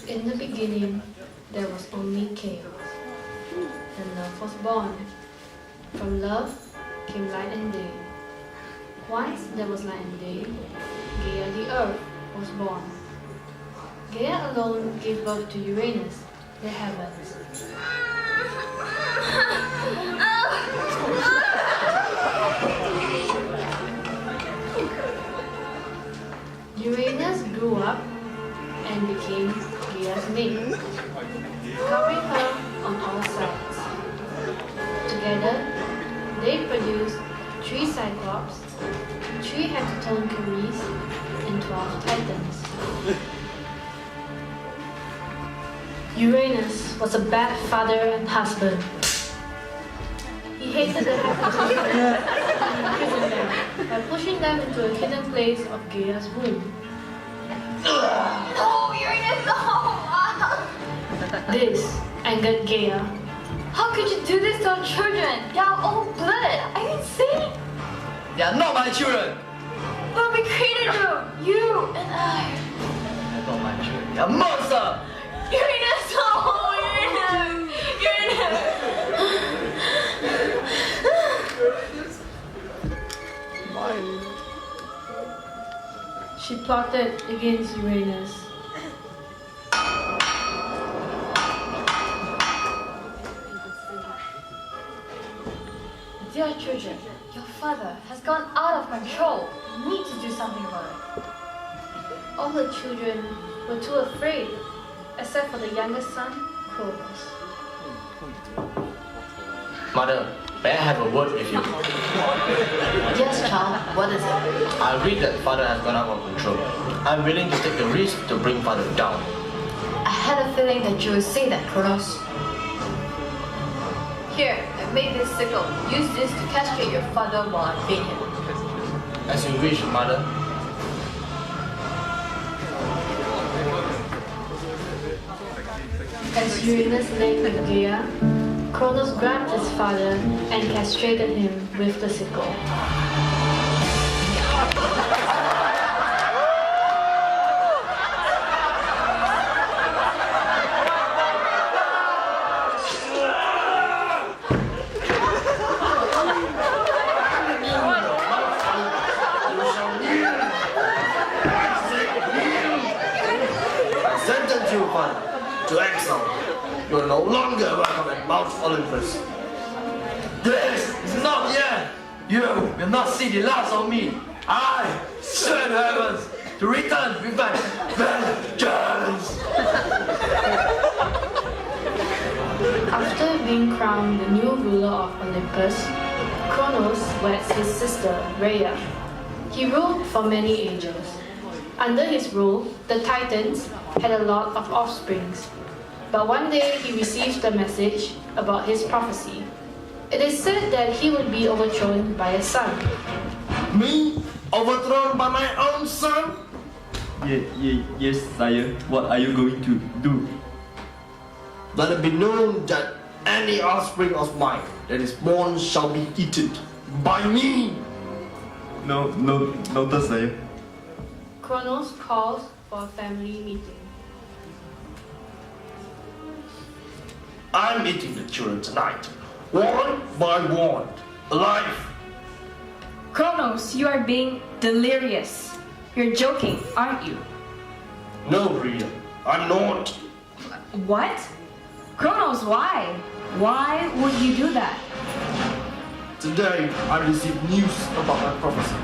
In the beginning, there was only chaos, and love was born. From love came light and day. Once there was light and day, Gaea the earth was born. Gaea alone gave birth to Uranus, the heavens. Uranus grew up and became Gaea's mate, covering her on all sides. Together, they produced 3 Cyclops, 3 heptatone Curies, and 12 Titans. Uranus was a bad father and husband. He hated the heptatone and imprisoned them by pushing them into a hidden place of Gaea's womb. No, Uranus, no! This angered Gaea. How could you do this to our children? They are all blood. Are you insane? They are not my children. But we created them, you and I. They are not my children. They are monsters. Uranus, no! Uranus! Uranus! She plotted against Uranus. Dear children, your father has gone out of control. You need to do something about it. All her children were too afraid, except for the youngest son, Cronos. Mother, may I have a word with you? Yes, child. What is it? I read that father has gone out of control. I'm willing to take the risk to bring father down. I had a feeling that you would say that, Cronos. Here, I made this sickle. Use this to castrate your father while I feed him. As you wish, mother. As Uranus lay with Gaea, Cronos grabbed his father and castrated him with the sickle. Sentence you, father, to exile. You are no longer welcome at Mount Olympus. This is not yet. You will not see the last of me. I swear to heavens to return with my vengeance. After being crowned the new ruler of Olympus, Cronos weds his sister, Rhea. He ruled for many ages. Under his rule, the Titans had a lot of offsprings. But one day he received a message about his prophecy. It is said that he would be overthrown by a son. Me? Overthrown by my own son? Yes, sire. What are you going to do? Let it be known that any offspring of mine that is born shall be eaten by me. No, sire. Cronos calls for a family meeting. I'm eating the children tonight, one by one, alive. Cronos, you are being delirious. You're joking, aren't you? No, Rhea, I'm not. What? Cronos, why? Why would you do that? Today, I received news about my prophecy.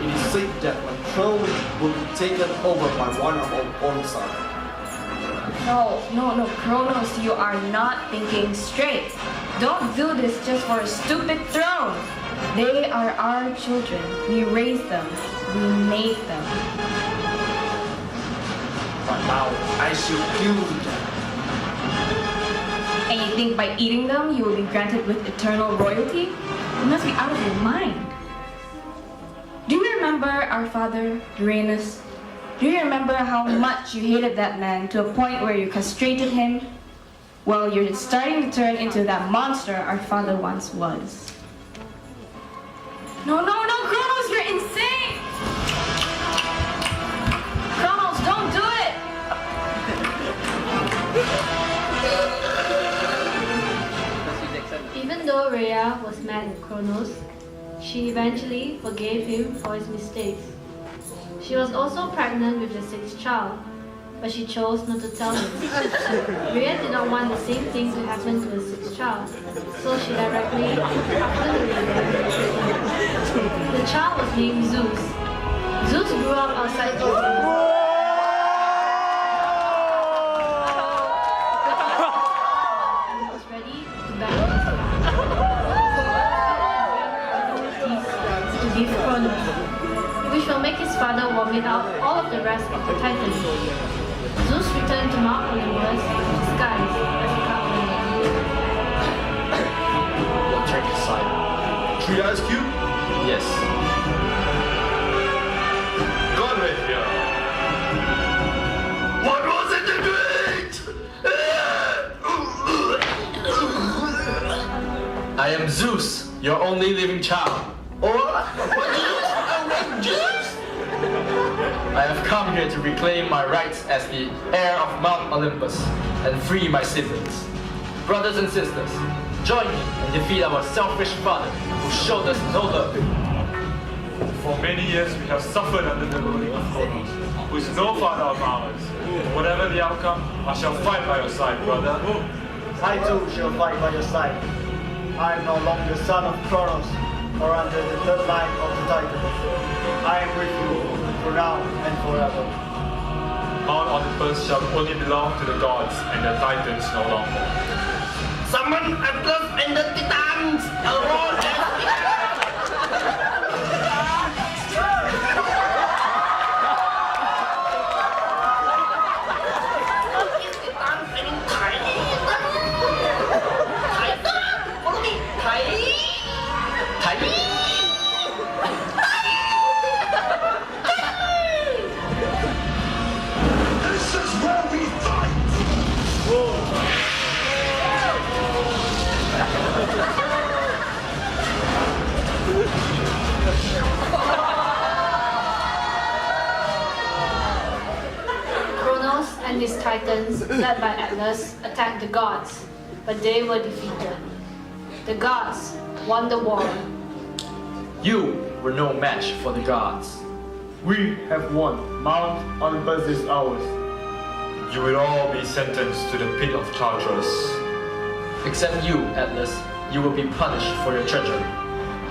It is said that my throne will be taken over by one of our own side. No, Cronos, you are not thinking straight. Don't do this just for a stupid throne. They are our children. We raised them. We made them. But now, I shall kill them. And you think by eating them, you will be granted with eternal royalty? You must be out of your mind. Do you remember our father, Uranus? Do you remember how much you hated that man to a point where you castrated him? Well, you're starting to turn into that monster our father once was. No, Cronos, Rhea was mad at Cronos, she eventually forgave him for his mistakes. She was also pregnant with the sixth child, but she chose not to tell him. Rhea did not want the same thing to happen to her sixth child, so she directly after the baby. The child was named Zeus. Zeus grew up outside Olympus. He was ready to battle to give Cronos, which will make his father vomit out all of the rest of the Titans. Zeus returned to Mount Olympus disguised as a carpenter. We'll take his side. Should we ask you? Yes. God right here. What was it to drink? I am Zeus, your only living child. I have come here to reclaim my rights as the heir of Mount Olympus and free my siblings. Brothers and sisters, join me and defeat our selfish father who showed us no love. For many years we have suffered under the ruling of Cronos, who is no father of ours. Whatever the outcome, I shall fight by your side, brother. I too shall fight by your side. I am no longer son of Cronos, or under the third line of the Titans. I am with you for now and forever. Mount Olympus shall only belong to the gods and the Titans no longer. Summon Atlas and the Titans! Cronos and his Titans, led by Atlas, attacked the gods, but they were defeated. The gods won the war. You were no match for the gods. We have won. Mount Olympus is ours. You will all be sentenced to the pit of Tartarus. Except you, Atlas, you will be punished for your treachery.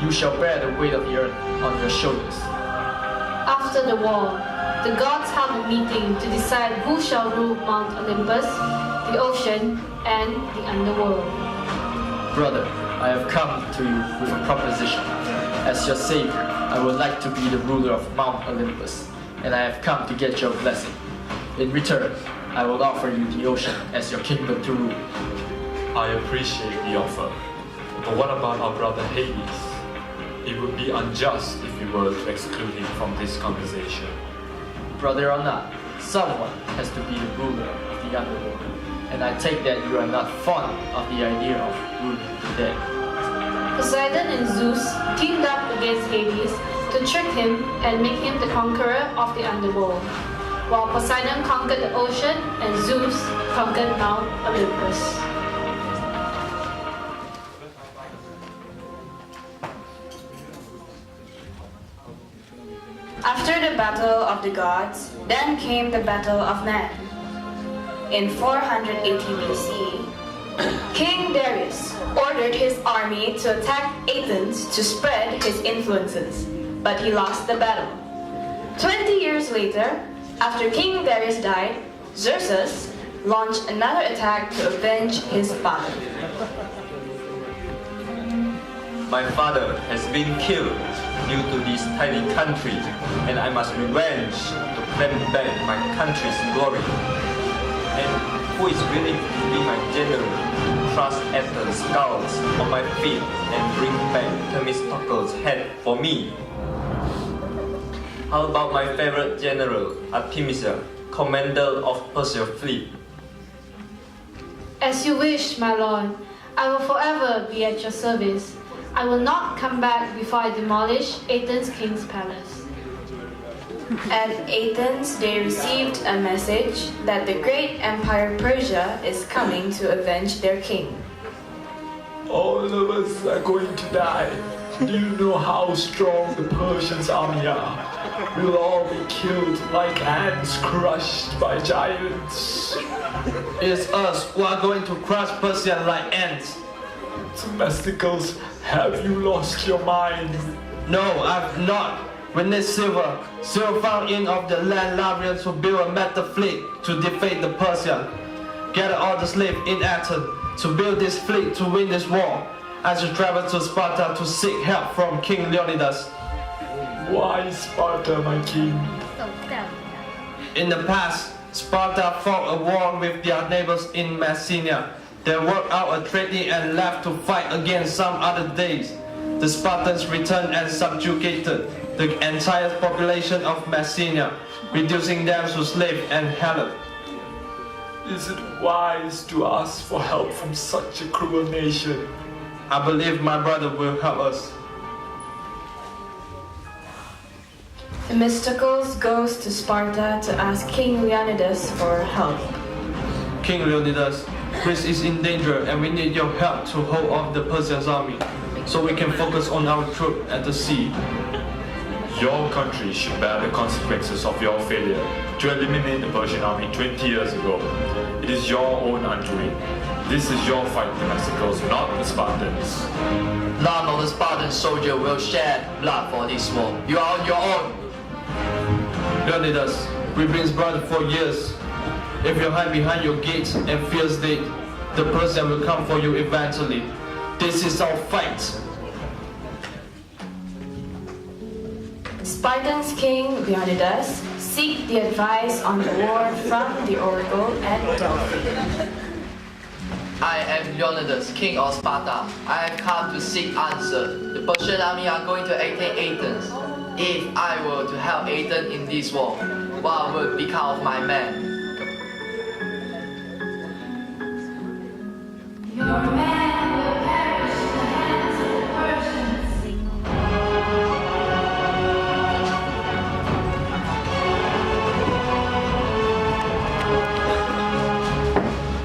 You shall bear the weight of the earth on your shoulders. After the war, the gods held a meeting to decide who shall rule Mount Olympus, the ocean, and the underworld. Brother, I have come to you with a proposition. As your savior, I would like to be the ruler of Mount Olympus, and I have come to get your blessing. In return, I will offer you the ocean as your kingdom to rule. I appreciate the offer. But what about our brother Hades? It would be unjust if we were to exclude him from this conversation. Brother or not, someone has to be the ruler of the underworld, and I take that you are not fond of the idea of ruling the dead. Poseidon and Zeus teamed up against Hades to trick him and make him the conqueror of the underworld, while Poseidon conquered the ocean and Zeus conquered Mount Olympus. After the battle of the gods, then came the battle of men. In 480 BC, King Darius ordered his army to attack Athens to spread his influences, but he lost the battle. 20 years later, after King Darius died, Xerxes launched another attack to avenge his father. My father has been killed due to this tiny country, and I must revenge to claim back my country's glory. And who is willing to be my general, to crush Athens' skulls on my feet and bring back Themistocles' head for me? How about my favorite general, Artemisia, commander of Persian fleet? As you wish, my lord. I will forever be at your service. I will not come back before I demolish Athens' king's palace. At Athens, they received a message that the great empire Persia is coming to avenge their king. All of us are going to die. Do you know how strong the Persians' army are? We'll all be killed like ants crushed by giants. It's us who are going to crush Persia like ants. Themistocles, have you lost your mind? No, I've not. Witness Siva found in of the land Larians to build a metal fleet to defeat the Persians. Gather all the slaves in Athens to build this fleet to win this war. I should travel to Sparta to seek help from King Leonidas. Why Sparta, my king? In the past, Sparta fought a war with their neighbors in Macedonia. They worked out a treaty and left to fight again some other days. The Spartans returned and subjugated the entire population of Macedonia, reducing them to slaves and harlots. Is it wise to ask for help from such a cruel nation? I believe my brother will help us. Themistocles goes to Sparta to ask King Leonidas for help. King Leonidas, Greece is in danger and we need your help to hold off the Persian army, so we can focus on our troops at the sea. Your country should bear the consequences of your failure to eliminate the Persian army 20 years ago. It is your own undoing. This is your fight, Themistocles, not the Spartans. None of the Spartan soldiers will shed blood for this war. You are on your own. Leonidas, we've been brothers for years. If you hide behind your gates and fear state, the Persian will come for you eventually. This is our fight. Spartan's king Leonidas seek the advice on the war from the oracle at Delphi. I am Leonidas, king of Sparta. I have come to seek answer. The Persian army are going to attack Athens. If I were to help Athens in this war, what would become of my men? Your man will perish in the hands of the Persians.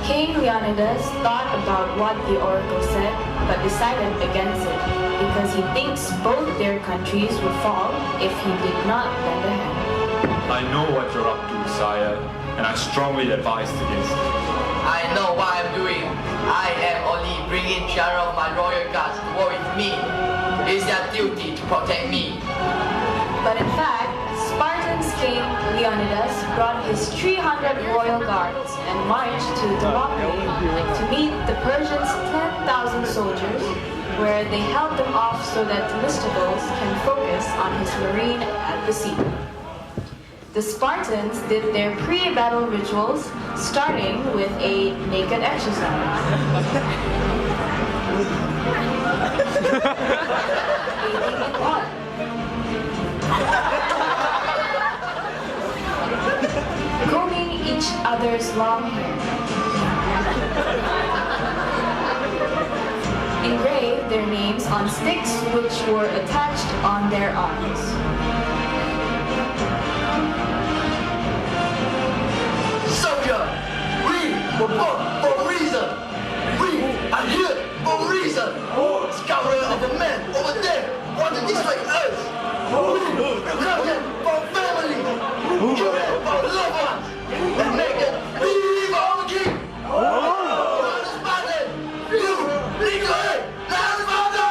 King Leonidas thought about what the oracle said, but decided against it, because he thinks both their countries would fall if he did not lend a hand. I know what you're up to, sire, and I strongly advise against it. I know what I'm doing. I am only bringing children of my royal guards to war with me. It is their duty to protect me. But in fact, Spartan's king Leonidas brought his 300 royal guards and marched to Thermopylae to meet the Persians' 10,000 soldiers, where they held them off so that Themistocles can focus on his marine at the sea. The Spartans did their pre-battle rituals, starting with a naked exercise. Bathing in water. Combing each other's long hair. Engraved their names on sticks which were attached on their arms. Soldier, we were born for a reason. We are here for a reason. Scourge of the men over there want to destroy us. We love them for family. Kill them for loved ones. And make them leave our king. Spartan, you, Nikolai, now Sparta!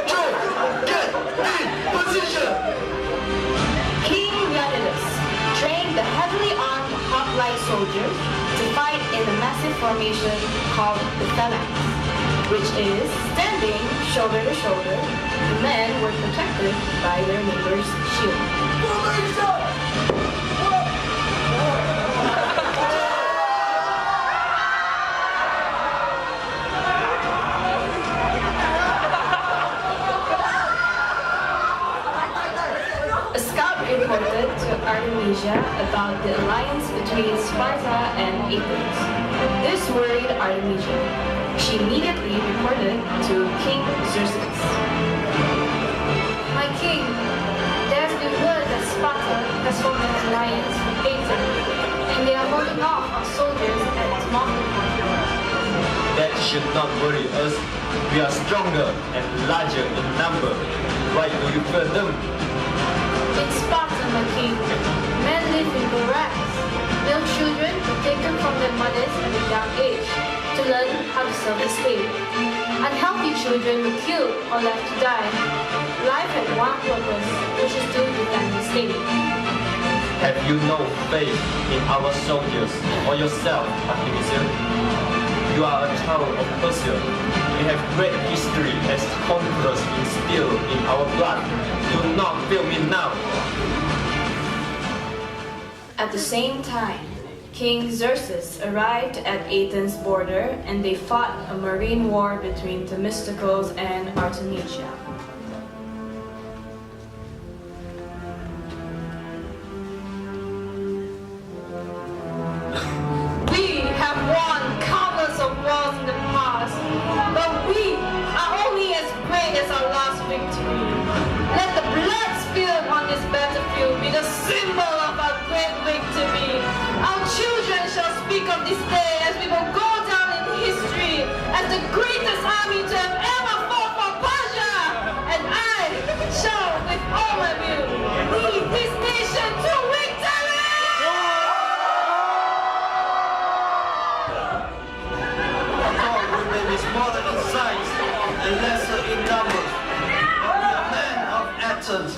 Choo, get in position. King Leonidas trained the heavily armed hoplite soldiers to fight in a massive formation called the phalanx, which is standing shoulder to shoulder. The men were protected by their neighbor's shield. A scout reported to Artemisia about the alliance between Sparta and Athens. This worried Artemisia. She immediately reported to King Xerxes. My king, there's been word that Sparta has formed an alliance with Athens, and they holding off our soldiers at Themistocles. That should not worry us. We are stronger and larger in number. Why do you fear them? In Sparta, my king, men live in barracks. Young children were taken from their mothers at a young age to learn how to serve the state. Unhealthy children were killed or left to die. Life had one purpose, which is to defend the state. Have you no faith in our soldiers or yourself, Artemisia? You are a child of Persia. We have great history as conquerors instilled in our blood. Do not fail me now. At the same time, King Xerxes arrived at Athens' border and they fought a marine war between Themistocles and Artemisia. We have won countless of wars in the past, but we are only as great as our last victory. Let the blood spilled on this battlefield be the symbol of our great victory. Our children shall speak of this day as we will go down in history as the greatest army to have ever fought for Persia. And I shall, with all my will, lead this nation to victory! God may be smaller in size and lesser in numbers. But we are men of Athens,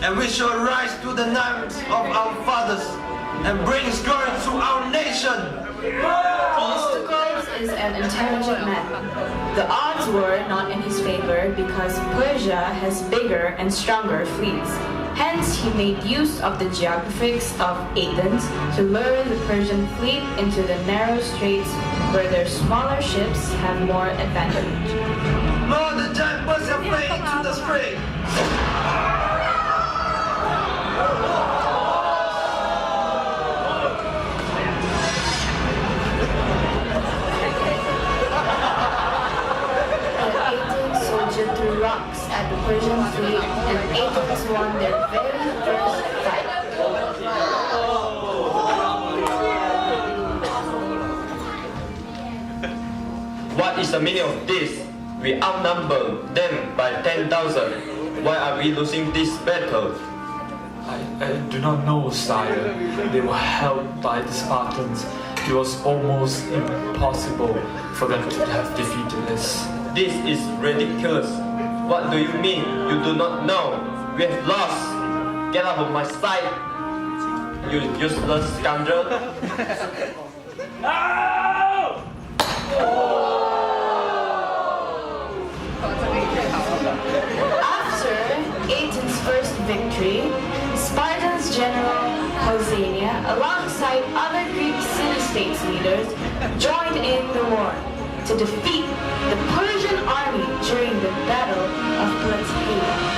and we shall rise to the names of our fathers and bring glory to our nation. Themistocles is an intelligent man. The odds were not in his favor because Persia has bigger and stronger fleets. Hence, he made use of the geographics of Athens to lure the Persian fleet into the narrow straits where their smaller ships have more advantage. Lord, the giant Persia flee into the spring. Threw rocks at the Persian fleet and Athens won their very first fight. What is the meaning of this? We outnumber them by 10,000. Why are we losing this battle? I do not know, sire. They were held by the Spartans. It was almost impossible for them to have defeated us. This is ridiculous. What do you mean? You do not know. We have lost. Get out of my sight, you useless scoundrel. After Athens' first victory, Spartans' general Poseidon, alongside other Greek city-states leaders, joined in the war to defeat the Persian army during the Battle of Plataea.